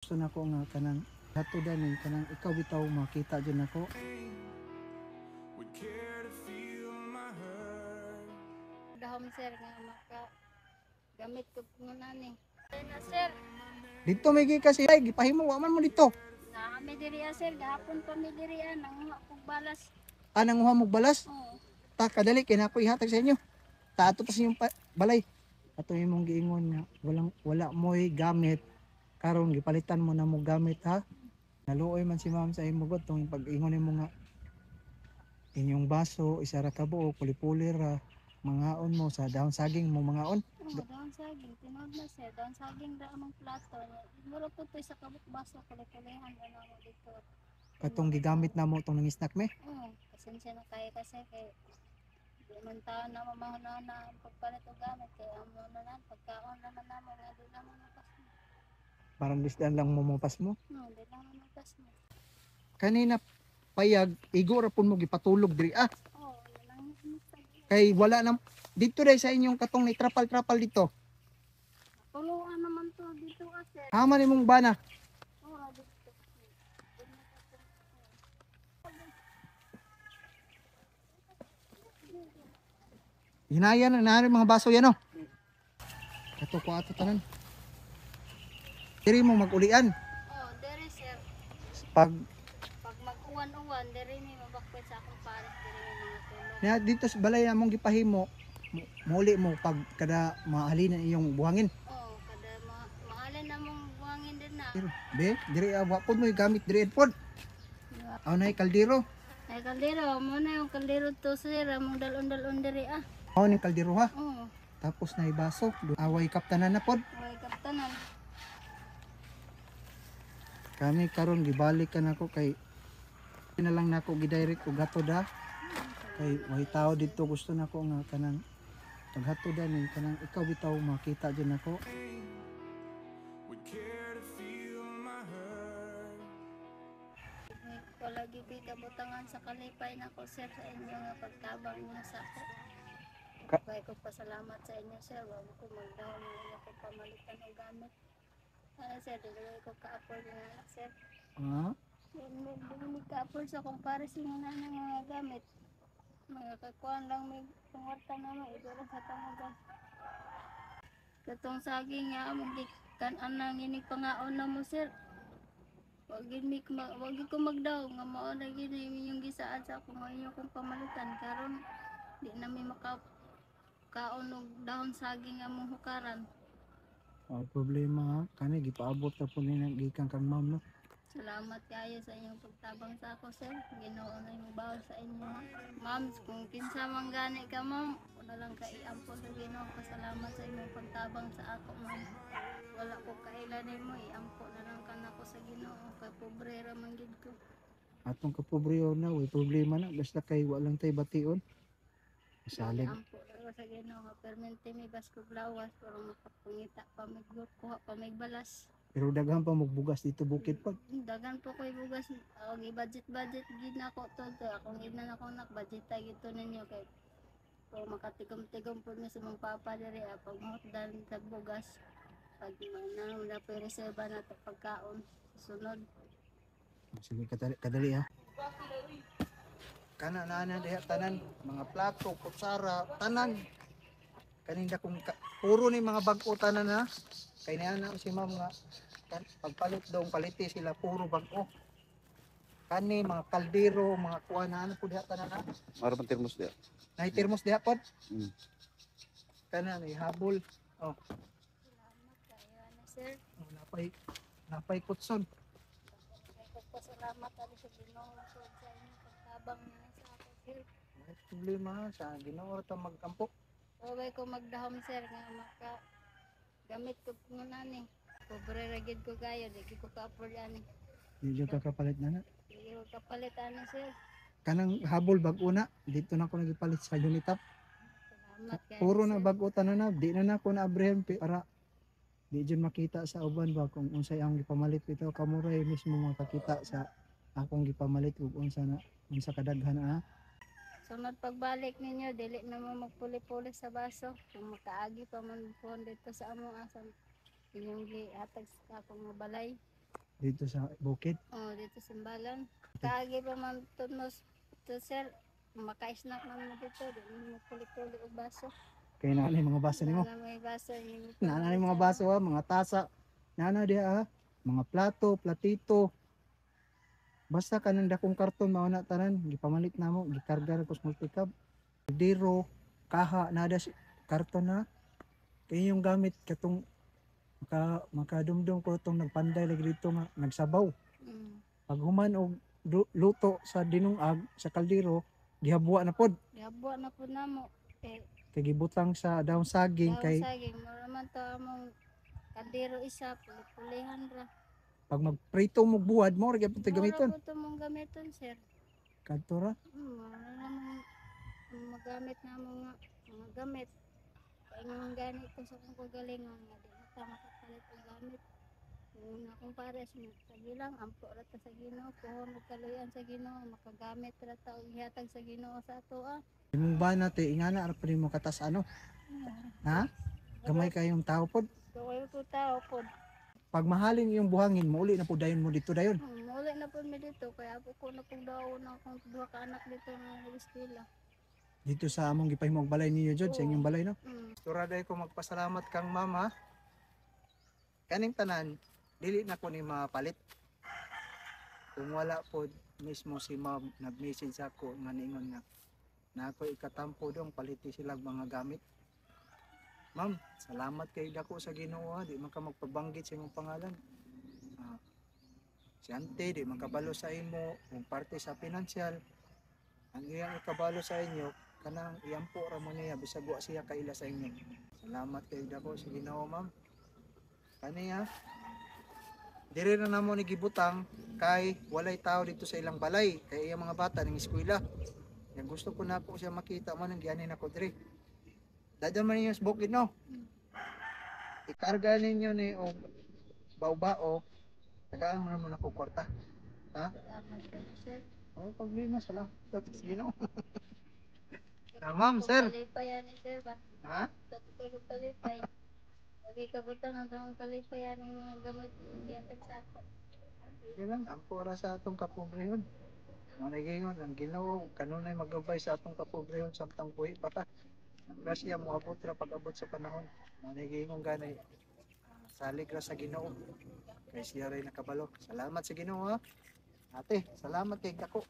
Gusto na ko nga kanang hatudan ni kanang ikaw bitaw makita dyan ako. Would care to feel my hurt. Dahom sir nga maka gamit ko muna ni. Na sir, Dito may kasi ay gipahimo wa man mo dito. na kami diri sir, gahapon pa mi diri nang akong balas. Anang uha mo balas? Oo. Ta kadali kay nako ihatag sa inyo. Ta ato pa sa inyong balay. Ato imong giingon nga wala mo'y gamit karon gipalitan mo na mo gamit ha. Naluoy man si ma'am sa imong god tong pag-ingon nimo nga inyong baso isara ka buo puli-puli ra mangaon mo sa dahon saging mo mangaon. Oo, daon saging, tinod na sir, daon saging ra among plato. Mura po to sa kabuk baso kulihan na mo dito. Katong gigamit na mo tong nangisnak me. Oo, pasensya na kayo kasi kay di man taon na mamahuna na ang pagpalit og gamit kay amo na pagkaon naman namo nga di lang mapas mo. Parang disdan lang mo mapas mo. No, di lang mapas mo. Kanina payag igo ra pun mo gipatulog diri Oo, yun lang yung kay wala na dito dai sa inyong katong ni trapal dito. tuluan naman to dito kasi. Hama nimong bana. Oo, dito. Hinayan na mga baso yan oh. Ato ko ato tanan. Diri mo magulian Oh, dere sir. pag Pag mag-uwan-uwan, dere ni mabakwit sa akong pares, dere ni mga tulong. na dito sa balay namong gipahimo muli mo pag kada mahalina iyong buhangin. Oh, kada mahalin na mong buhangin din na. Pero be diri wa pud mo gamit diri pod. Aw nay kaldero. Ay kaldero, mo na yung kaldero to sir, among dalon-dalon dere Aw ni kaldero ha. Oo, Tapos na baso. Away kaptanan na pod. way kaptanan. Kami karon gibalik ka nako kay na lang nako gidirect og hatod ha. Kay may tao dito gusto nako nga kanang paghatodan ni kanang ikaw bitaw makita dyan ako. Would care to feel my hurt. Wala gyud kabutangan sa kalipay nako sir sa inyo nga pagtabang niyo sa ako. Kaya ko pasalamat sa inyo sir, wag ko magdahon niyo ko pamalitan og gamit. Sir, dili ko ka-afford nga sir. Ha? Hindi ka-afford sa kumpares yung na ng mga gamit. Mga kakuan lang may pangwarta na mo, idura sa tangagan. Katong saging nga, magdikan nang inig pangaon na mo sir. Wag ko magdaw nga mao na gini yung gisaan sa ako ngayon kong pamalitan karon di na may kaon og dahon saging among hukaran. Oh, problema ha. Kani gipaabot ta po ni gikan kang ma'am no. Salamat kayo sa inyong pagtabang sa ako sir. Ginoo na yung bawo sa inyo. Ma'am, kung kinsa man gani ka ma'am, wala lang ka iampo sa Ginoo. Pasalamat sa inyong pagtabang sa ako ma'am. Wala ko kailan nimo iampo na lang kanako sa Ginoo kay pobre ra man gid ko. Atong kapobreo na way problema na basta kay walang tay bation. Salig. Iampo ra sa Ginoo nga permente mi basko blawas para makapangita pa kuha pa may balas. Pero daghan pa magbugas dito bukid pag. Dagan po ko'y bugas. I-budget gid na ko to. Akong gid na ako nak budget gid to ninyo kay kung makatigom-tigom po niya sa mga papa diri pag mahutdan sa bugas pag na po reserva na to pagkaon sunod. Sige kadali ha. Kana na diha tanan mga plato, kutsara, tanan. Kaninda kung puro ni mga bag-o tanan ha. Kay na si ma'am nga pagpalit daw paliti sila puro bag-o. Kani mga kaldero, mga kuan na ano po diha tanan ha. Mara man termos dia. Nay termos diha pod. Hmm. Kana ni habol. Oh, Salamat kayo na sir. napay kutson. Salamat ali sa Ginoo sa inyong pagtabang niya sa ako sir. May problema ha, sa Ginoo ta magkampo. Huwag ko magdahom sir nga maka gamit ko muna ni. Pobre ra gid ko kayo, di ko ka-afford ani. Di ka kapalit na na. Di ko kapalit ani sir. Kanang habol bag-o na dito na ako nagipalit sa Unitap. Salamat kayo. Puro na sir. bag-o tanan na, di na ako na abrehen para di dyan makita sa uban ba kung unsay ang gipamalit ito kamuray mismo makakita sa akong gipamalit ug unsa kadaghan ha. Sunod pagbalik ninyo, dili na mo magpuli-puli sa baso. Kung makaagi pa man po dito sa among asam, inyong gihatag sa akong balay. dito sa bukid. Oh, dito sa Simbalan. Kaagi pa man tunos to sir. Maka-snack man mo dito. Di mo kulit-kulit o baso. Kaya nanay mga baso nimo. Wala may baso. Nanay mga baso ha, mga tasa. Nana diha ha, mga plato, platito. Basta kanang dakong karton mao na tanan, gipamalit namo, gikarga ra kos multicab. Diro, kaha, nada si karton na. Kaya yung gamit katong makadumdum ko itong nagpanday lagi dito nga nagsabaw. Mm. Pag human og luto sa dinungag sa kaldero, gihabwa na pod. Yabo na po na mo. Eh, Kay gibutang sa daong saging daw kay saging. Maraman to among kaldero isa. Pulihan ra. pag magprito mo buwad mo ra gyud Mura gamiton. po ito mong gamiton sir. Kadto ra. Mura naman magamit na mga gamit. Kaya nga ganit ko sa kong kagalingon nga di na ta makapalit ang gamit. Una kong pares mo, sige lang, ampo rata sa Ginoo, kuhon og kaluyan sa Ginoo, makagamit rata og ihatag sa Ginoo sa ato ah. Imong ba nate ingana ara pa nimo katas ano? Ha? Gamay kayong tao pod. Kaway po tao pod. Pag mahalin yung buhangin mo uli na po dayon mo dito dayon. Muli na po mi dito, kaya po ko na pong daw na akong duha ka anak dito nga nag-eskwela. Dito sa among gipahimog balay ninyo jud sa inyong balay no. Mm. Turaday ko magpasalamat kang mama. Kaning tanan dili na ko ni mapalit. Kung wala po mismo si ma'am nag-message ako nga ningon nga na ako ikatampo dong paliti sila mga gamit. Ma'am, salamat kay dako sa Ginoo ha. Di man ka magpabanggit sa imong pangalan. Ah, si ante di man kabalo sa imo kung parte sa pinansyal. Ang iyang ikabalo sa inyo kanang iyampo ra mo niya bisag wa siya kaila sa inyo. Salamat kay dako sa Ginoo ma'am. Kaniya dire na namo ni gibutang kay walay tao dito sa ilang balay kay iyang mga bata ning eskwela. Yang gusto ko na po siya makita man ang gianin ako dire. Dadyan man ninyo sa bukid no. Ikarga ninyo ni og bao-bao. Tagaan mo naman ako kwarta. Ha? Salamat kayo, sir. Oh, problema sa lang. Tapos Ginoo. Ah, ma'am, sir. Kalipayan ni sir ba? Ha? Dati ko kalipay. Lagi kabutan ang tamang kalipayan ng mga gamit ihatag sa ako. Sige lang, ang pura sa atong kapobrehon. Manigingon, ang Ginoo kanunay magabay sa atong kapobrehon samtang buhi pa ta. Ang grasya mo abot ra pag-abot sa panahon. Manigingon ganay. Salig ra sa Ginoo. Kay siya ray nakabalo. Salamat sa Ginoo ha. Ate, salamat kay dako.